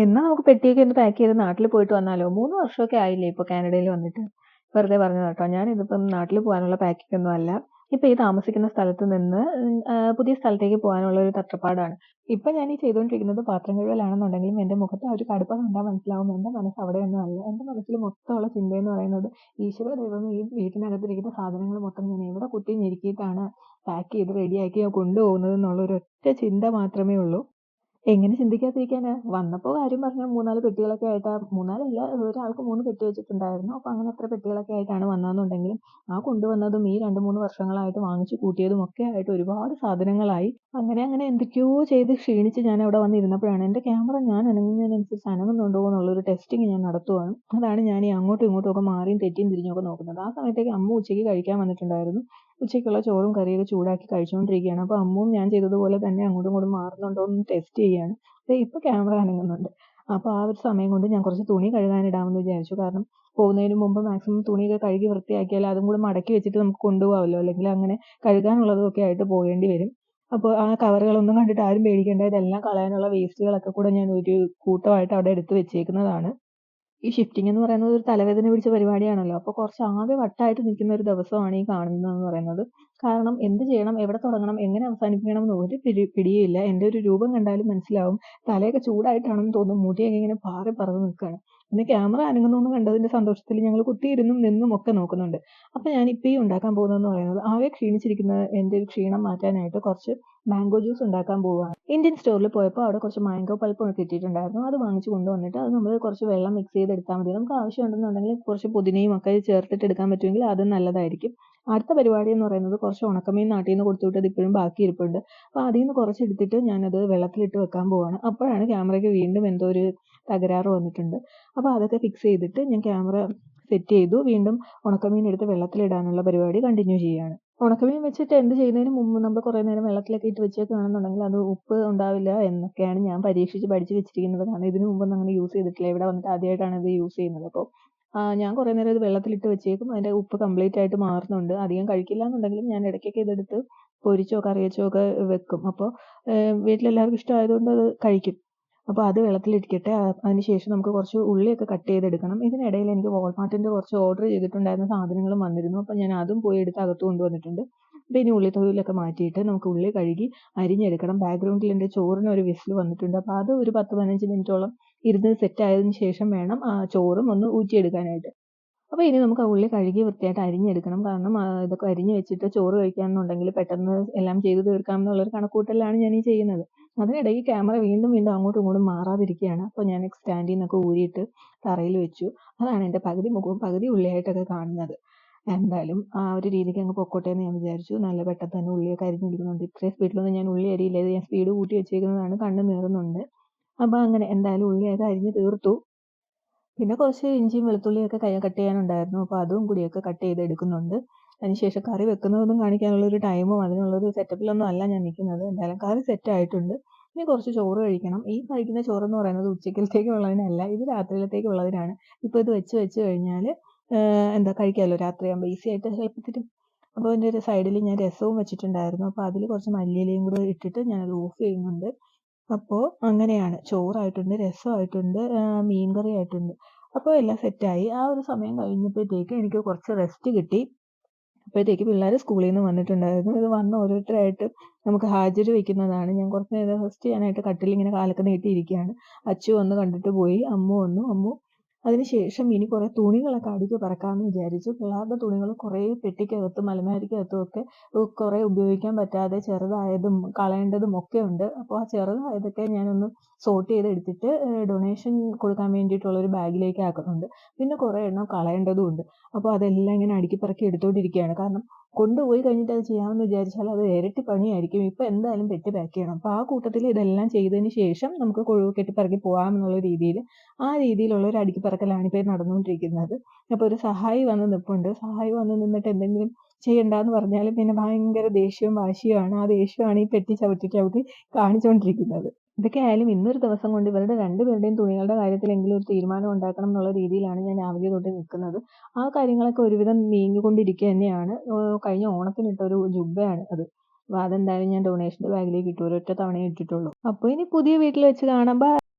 എന്നാ നമുക്ക് പെട്ടിയൊക്കെ ഒന്ന് പാക്ക് ചെയ്ത് നാട്ടിൽ പോയിട്ട് വന്നാലോ? 3 വർഷമൊക്കെ ആയില്ലേ ഇപ്പൊ കാനഡയിൽ വന്നിട്ട്. വെറുതെ പറഞ്ഞതാ ട്ടോ. ഞാനിതിപ്പം നാട്ടിൽ പോകാനുള്ള പാക്കിംഗ് ഒന്നും അല്ല. ഇപ്പൊ ഈ താമസിക്കുന്ന സ്ഥലത്ത് നിന്ന് പുതിയ സ്ഥലത്തേക്ക് പോകാനുള്ള ഒരു തത്രപ്പാടാണ്. ഇപ്പൊ ഞാൻ ഈ ചെയ്തുകൊണ്ടിരിക്കുന്നത് പാത്രം കഴുകലാണെന്നുണ്ടെങ്കിലും എന്റെ മുഖത്ത് ആ ഒരു കടുപ്പം കണ്ടാൽ മനസ്സിലാവും എന്റെ മനസ്സ് അവിടെയൊന്നും അല്ല. എന്റെ മനസ്സിൽ മൊത്തമുള്ള ചിന്തയെന്ന് പറയുന്നത് ഈശ്വര ദൈവമേ ഈ വീട്ടിനകത്തിരിക്കുന്ന സാധനങ്ങൾ മൊത്തം ഞാൻ എവിടെ കുത്തി ഞെരുക്കിയിട്ടാണ് പാക്ക് ചെയ്ത് റെഡിയാക്കി കൊണ്ടുപോകുന്നത് എന്നുള്ള ഒരൊറ്റ ചിന്ത മാത്രമേ ഉള്ളൂ. എങ്ങനെ ചിന്തിക്കാതിരിക്കാനാ? വന്നപ്പോ കാര്യം പറഞ്ഞാ 3, 4 പെട്ടികളൊക്കെ ആയിട്ടാ 3, 4 അല്ല ഒരാൾക്ക് 3 പെട്ടി വെച്ചിട്ടുണ്ടായിരുന്നു. അപ്പൊ അങ്ങനെ അത്ര പെട്ടികളൊക്കെ ആയിട്ടാണ് വന്നതെന്നുണ്ടെങ്കിലും, ആ കൊണ്ടുവന്നതും ഈ 2, 3 വർഷങ്ങളായിട്ട് വാങ്ങിച്ചു കൂട്ടിയതും ഒക്കെ ആയിട്ട് ഒരുപാട് സാധനങ്ങളായി. അങ്ങനെ എന്തൊക്കെയോ ചെയ്ത് ക്ഷീണിച്ച് ഞാനവിടെ വന്നിരുന്നപ്പോഴാണ് എന്റെ ക്യാമറ ഞാൻ അനങ്ങുന്നതിനനുസരിച്ച് അനങ്ങുന്നുണ്ടോ എന്നുള്ളൊരു ടെസ്റ്റിംഗ് ഞാൻ നടത്തുവാണ്. അതാണ് ഞാൻ ഈ അങ്ങോട്ടും ഇങ്ങോട്ടും ഒക്കെ മാറിയും തെറ്റിയും തിരിഞ്ഞും ഒക്കെ നോക്കുന്നത്. ആ സമയത്തേക്ക് അമ്മ ഉച്ചയ്ക്ക് കഴിക്കാൻ വന്നിട്ടുണ്ടായിരുന്നു. ഉച്ചയ്ക്കുള്ള ചോറും കറിയൊക്കെ ചൂടാക്കി കഴിച്ചുകൊണ്ടിരിക്കുകയാണ്. അപ്പൊ അമ്മുവും ഞാൻ ചെയ്തതുപോലെ തന്നെ അങ്ങോട്ടും ഇങ്ങോട്ടും മാറുന്നുണ്ടോ എന്ന് ടെസ്റ്റ് ചെയ്യാണ്. ദേ ഇപ്പൊ ക്യാമറ അനങ്ങുന്നുണ്ട്. അപ്പൊ ആ ഒരു സമയം കൊണ്ട് ഞാൻ കുറച്ച് തുണി കഴുകാനിടാമെന്ന് വിചാരിച്ചു. കാരണം പോകുന്നതിന് മുമ്പ് മാക്സിമം തുണിയൊക്കെ കഴുകി വൃത്തിയാക്കിയാൽ അതും കൂടെ മടക്കി വെച്ചിട്ട് നമുക്ക് കൊണ്ടുപോകാമല്ലോ. അല്ലെങ്കിൽ അങ്ങനെ കഴുകാനുള്ളതൊക്കെ ആയിട്ട് പോകേണ്ടി വരും. അപ്പോൾ ആ കവറുകളൊന്നും കണ്ടിട്ട് ആരും പേടിക്കേണ്ട. ഇതെല്ലാം കളയാനുള്ള വേസ്റ്റുകളൊക്കെ കൂടെ ഞാൻ ഒരു കൂട്ടമായിട്ട് അവിടെ എടുത്ത് വെച്ചേക്കുന്നതാണ്. ഈ ഷിഫ്റ്റിംഗ് എന്ന് പറയുന്നത് ഒരു തലവേദന പിടിച്ച പരിപാടിയാണല്ലോ. അപ്പോൾ കുറച്ച് ആകെ വട്ടായിട്ട് നിൽക്കുന്ന ഒരു ദിവസമാണ് ഈ കാണുന്നതെന്ന് പറയുന്നത്. കാരണം എന്ത് ചെയ്യണം, എവിടെ തുടങ്ങണം, എങ്ങനെ അവസാനിപ്പിക്കണം എന്ന് ഒരു പിടിയുമില്ല. എൻ്റെ ഒരു രൂപം കണ്ടാലും മനസ്സിലാവും. തലയൊക്കെ ചൂടായിട്ടാണെന്ന് തോന്നും. മുടിയൊക്കെ ഇങ്ങനെ പാറി പറന്ന് നിൽക്കുകയാണ്. പിന്നെ ക്യാമറ അനങ്ങുന്നു കണ്ടതിന്റെ സന്തോഷത്തിൽ ഞങ്ങൾ കുത്തിയിരുന്നും നിന്നും ഒക്കെ നോക്കുന്നുണ്ട്. അപ്പോൾ ഞാനിപ്പോൾ ഈ ഉണ്ടാക്കാൻ പോകുന്നതെന്ന് പറയുന്നത് ആകെ ക്ഷീണിച്ചിരിക്കുന്ന എൻ്റെ ഒരു ക്ഷീണം മാറ്റാനായിട്ട് കുറച്ച് മാംഗോ ജ്യൂസ് ഉണ്ടാക്കാൻ പോവുകയാണ്. ഇന്ത്യൻ സ്റ്റോറിൽ പോയപ്പോൾ അവിടെ കുറച്ച് മാംഗോ പൾപ്പ് കിട്ടിയിട്ടുണ്ടായിരുന്നു. അത് വാങ്ങിച്ച് കൊണ്ടുവന്നിട്ട് അത് നമ്മൾ കുറച്ച് വെള്ളം മിക്സ് ചെയ്തെടുത്താൽ മതി. നമുക്ക് ആവശ്യമുണ്ടെന്നുണ്ടെങ്കിൽ കുറച്ച് പുതിനയും ഒക്കെ ചേർത്തിട്ട് എടുക്കാൻ പറ്റുമെങ്കിൽ അതും നല്ലതായിരിക്കും. അടുത്ത പരിപാടി എന്ന് പറയുന്നത് കുറച്ച് ഉണക്കമീൻ നാട്ടിൽ നിന്ന് കൊടുത്തുവിട്ടത് ഇപ്പോഴും ബാക്കി ഇരിപ്പുണ്ട്. അപ്പോൾ അതിൽ നിന്ന് കുറച്ചെടുത്തിട്ട് ഞാനത് വെള്ളത്തിലിട്ട് വെക്കാൻ പോവാണ്. അപ്പോഴാണ് ക്യാമറയ്ക്ക് വീണ്ടും എന്തോ ഒരു തകരാറ് വന്നിട്ടുണ്ട്. അപ്പോൾ അതൊക്കെ ഫിക്സ് ചെയ്തിട്ട് ഞാൻ ക്യാമറ സെറ്റ് ചെയ്തു. വീണ്ടും ഉണക്കമീൻ എടുത്ത് വെള്ളത്തിലിടാനുള്ള പരിപാടി കണ്ടിന്യൂ ചെയ്യുകയാണ്. ഉണക്കമീൻ വെച്ചിട്ട് എന്ത് ചെയ്യുന്നതിന് മുമ്പ് നമ്മൾ കുറേ നേരം വെള്ളത്തിലൊക്കെ ഇട്ട് വെച്ചേക്കുകയാണെന്നുണ്ടെങ്കിൽ അത് ഉപ്പ് ഉണ്ടാവില്ല എന്നൊക്കെയാണ് ഞാൻ പരീക്ഷിച്ച് പഠിച്ച് വെച്ചിരിക്കുന്നത്. കാരണം ഇതിനു മുമ്പൊന്നും അങ്ങനെ യൂസ് ചെയ്തിട്ടില്ല. ഇവിടെ വന്നിട്ട് ആദ്യമായിട്ടാണ് ഇത് യൂസ് ചെയ്യുന്നത്. അപ്പോൾ ഞാൻ കുറേ നേരം ഇത് വെള്ളത്തിലിട്ട് വെച്ചേക്കും. അതിൻ്റെ ഉപ്പ് കംപ്ലീറ്റ് ആയിട്ട് മാറുന്നുണ്ട്. അധികം കഴിക്കില്ല എന്നുണ്ടെങ്കിലും ഞാൻ ഇടയ്ക്കൊക്കെ ഇതെടുത്ത് പൊരിച്ചോ കറി വെച്ചോ ഒക്കെ വെക്കും. അപ്പോൾ വീട്ടിലെല്ലാവർക്കും ഇഷ്ടമായതുകൊണ്ട് അത് കഴിക്കും. അപ്പോൾ അത് വെള്ളത്തിലിരിക്കട്ടെ. അതിന് ശേഷം നമുക്ക് കുറച്ച് ഉള്ളിയൊക്കെ കട്ട് ചെയ്തെടുക്കണം. ഇതിനിടയിൽ എനിക്ക് വാൾമാർട്ടിൻ്റെ കുറച്ച് ഓർഡർ ചെയ്തിട്ടുണ്ടായിരുന്ന സാധനങ്ങളും വന്നിരുന്നു. അപ്പോൾ ഞാൻ അതും പോയി എടുത്ത് അകത്ത് കൊണ്ടുവന്നിട്ടുണ്ട്. അപ്പോൾ ഇനി ഉള്ളിത്തൊലിയൊക്കെ മാറ്റിയിട്ട് നമുക്ക് ഉള്ളി കഴുകി അരിഞ്ഞെടുക്കണം. ബാക്ക്ഗ്രൗണ്ടിൽ എൻ്റെ ചോറിന് ഒരു വിസിൽ വന്നിട്ടുണ്ട്. അപ്പോൾ അത് ഒരു 10, 15 മിനിറ്റോളം ഇരുന്ന് സെറ്റ് ആയതിന് ശേഷം വേണം ആ ചോറും ഒന്ന് ഊറ്റിയെടുക്കാനായിട്ട്. അപ്പോൾ ഇനി നമുക്ക് ആ ഉള്ളി കഴുകി വൃത്തിയായിട്ട് അരിഞ്ഞെടുക്കണം. കാരണം ഇതൊക്കെ അരിഞ്ഞ് വെച്ചിട്ട് ചോറ് കഴിക്കാന്നുണ്ടെങ്കിൽ പെട്ടെന്ന് എല്ലാം ചെയ്ത് തീർക്കാം എന്നുള്ളൊരു കണക്കുകൂട്ടലിലാണ് ഞാൻ ഈ ചെയ്യുന്നത്. അതിനിടയിൽ ക്യാമറ വീണ്ടും വീണ്ടും അങ്ങോട്ടും ഇങ്ങോട്ടും മാറാതിരിക്കുകയാണ്. അപ്പോൾ ഞാൻ സ്റ്റാൻഡിൽ നിന്നൊക്കെ ഊരിയിട്ട് തറയിൽ വെച്ചു. അതാണ് എൻ്റെ പകുതി മുഖവും പകുതി ഉള്ളിയായിട്ടൊക്കെ കാണുന്നത്. എന്തായാലും ആ ഒരു രീതിക്ക് അങ്ങ് പൊക്കോട്ടെ എന്ന് ഞാൻ വിചാരിച്ചു. നല്ല പെട്ടെന്ന് തന്നെ ഉള്ളിയൊക്കെ അരിഞ്ഞെടുക്കുന്നുണ്ട്. ഇത്രയും സ്പീഡിലൊന്നും ഞാൻ ഉള്ളി അരിയില്ല. ഇത് ഞാൻ സ്പീഡ് കൂട്ടി വെച്ചേക്കുന്നതാണ്. കണ്ണ് നീറുന്നുണ്ട്. അപ്പോൾ അങ്ങനെ എന്തായാലും ഉള്ളിയൊക്കെ അരിഞ്ഞ് തീർത്തു. പിന്നെ കുറച്ച് ഇഞ്ചിയും വെളുത്തുള്ളിയൊക്കെ കട്ട് ചെയ്യാനുണ്ടായിരുന്നു. അപ്പോൾ അതും കൂടിയൊക്കെ കട്ട് ചെയ്തെടുക്കുന്നുണ്ട്. അതിനുശേഷം കറി വെക്കുന്നതൊന്നും കാണിക്കാനുള്ളൊരു ടൈമും അതിനുള്ളൊരു സെറ്റപ്പിലൊന്നും അല്ല ഞാൻ നിൽക്കുന്നത്. എന്തായാലും കറി സെറ്റ് ആയിട്ടുണ്ട്. ഇനി കുറച്ച് ചോറ് കഴിക്കണം. ഈ കഴിക്കുന്ന ചോറെന്ന് പറയുന്നത് ഉച്ചക്കലത്തേക്കുള്ളതിനല്ല, ഇത് രാത്രിയിലത്തേക്കുള്ളതിനാണ്. ഇപ്പോൾ ഇത് വെച്ച് കഴിഞ്ഞാൽ എന്താ കഴിക്കാമല്ലോ രാത്രിയാകുമ്പോൾ ഈസി ആയിട്ട് എളുപ്പത്തിൽ. അപ്പോൾ അതിൻ്റെ ഒരു സൈഡിൽ ഞാൻ രസവും വെച്ചിട്ടുണ്ടായിരുന്നു. അപ്പോൾ അതിൽ കുറച്ച് മല്ലിയിലയും കൂടെ ഇട്ടിട്ട് ഞാനത് ഓഫ് ചെയ്യുന്നുണ്ട്. അപ്പോൾ അങ്ങനെയാണ്. ചോറായിട്ടുണ്ട്, രസമായിട്ടുണ്ട്, മീൻ കറി ആയിട്ടുണ്ട്. അപ്പോൾ എല്ലാം സെറ്റായി. ആ ഒരു സമയം കഴിഞ്ഞപ്പോഴത്തേക്ക് എനിക്ക് കുറച്ച് റെസ്റ്റ് കിട്ടി. അപ്പോഴത്തേക്ക് പിള്ളേർ സ്കൂളിൽ നിന്ന് വന്നിട്ടുണ്ടായിരുന്നു. ഇത് വന്ന് ഓരോരുത്തരായിട്ട് നമുക്ക് ഹാജര് വെക്കുന്നതാണ്. ഞാൻ കുറച്ച് നേരം റെസ്റ്റ് ചെയ്യാനായിട്ട് കട്ടിലിങ്ങനെ കാലൊക്കെ നീട്ടിയിരിക്കുകയാണ്. അച്ചു വന്ന് കണ്ടിട്ട് പോയി. അമ്മു വന്നു. അതിനുശേഷം ഇനി കുറേ തുണികളൊക്കെ അടുക്കി പറക്കാമെന്ന് വിചാരിച്ചു. പിള്ളേരുടെ തുണികൾ കുറേ പെട്ടിക്കകത്തും അലമാരിക്കകത്തും ഒക്കെ കുറേ ഉപയോഗിക്കാൻ പറ്റാതെ ചെറുതായതും കളയേണ്ടതും ഒക്കെ ഉണ്ട്. അപ്പോൾ ആ ചെറുതായതൊക്കെ ഞാനൊന്ന് സോർട്ട് ചെയ്തെടുത്തിട്ട് ഡൊണേഷൻ കൊടുക്കാൻ വേണ്ടിയിട്ടുള്ളൊരു ബാഗിലേക്ക് ആക്കുന്നുണ്ട്. പിന്നെ കുറേ എണ്ണം കളയേണ്ടതും ഉണ്ട്. അപ്പോൾ അതെല്ലാം ഇങ്ങനെ അടുക്കി പറക്കി എടുത്തുകൊണ്ടിരിക്കുകയാണ്. കാരണം കൊണ്ടുപോയി കഴിഞ്ഞിട്ട് അത് ചെയ്യാമെന്ന് വിചാരിച്ചാൽ അത് ഇരട്ടി പണിയായിരിക്കും. ഇപ്പോൾ എന്തായാലും പെട്ടി പാക്ക് ചെയ്യണം. അപ്പോൾ ആ കൂട്ടത്തിൽ ഇതെല്ലാം ചെയ്തതിന് ശേഷം നമുക്ക് കെട്ടിപ്പറക്കി പോകാമെന്നുള്ള രീതിയിൽ ആ രീതിയിലുള്ള ഒരു അടുക്കിപ്പറക്കലാണ് ഇപ്പോൾ നടന്നുകൊണ്ടിരിക്കുന്നത്. അപ്പോൾ ഒരു സഹായി വന്ന് നിൽപ്പുണ്ട്. സഹായി വന്ന് നിന്നിട്ട് എന്തെങ്കിലും ചെയ്യണ്ടാന്ന് പറഞ്ഞാൽ പിന്നെ ഭയങ്കര ദേഷ്യവും വാശിയുമാണ്. ആ ദേഷ്യമാണ് ഈ പെട്ടി ചവിട്ടി ചവിട്ടി കാണിച്ചുകൊണ്ടിരിക്കുന്നത്. ഇതൊക്കെ ആയാലും ഇന്നൊരു ദിവസം കൊണ്ട് ഇവരുടെ രണ്ടുപേരുടെയും തുണികളുടെ കാര്യത്തിലെങ്കിലും ഒരു തീരുമാനം ഉണ്ടാക്കണം എന്നുള്ള രീതിയിലാണ് ഞാൻ രാവിലെ തൊട്ട് നിൽക്കുന്നത്. ആ കാര്യങ്ങളൊക്കെ ഒരുവിധം നീങ്ങിക്കൊണ്ടിരിക്കുക തന്നെയാണ്. കഴിഞ്ഞ ഓണത്തിനിട്ട ഒരു ജുബ്ബയാണ് അത്. അപ്പോൾ അതെന്തായാലും ഞാൻ ഡൊണേഷൻ്റെ ബാഗിലേക്ക് ഇട്ടു. ഒരൊറ്റ തവണയേ ഇട്ടിട്ടുള്ളൂ. അപ്പോൾ ഇനി പുതിയ വീട്ടിൽ വെച്ച് കാണാം. ബൈ.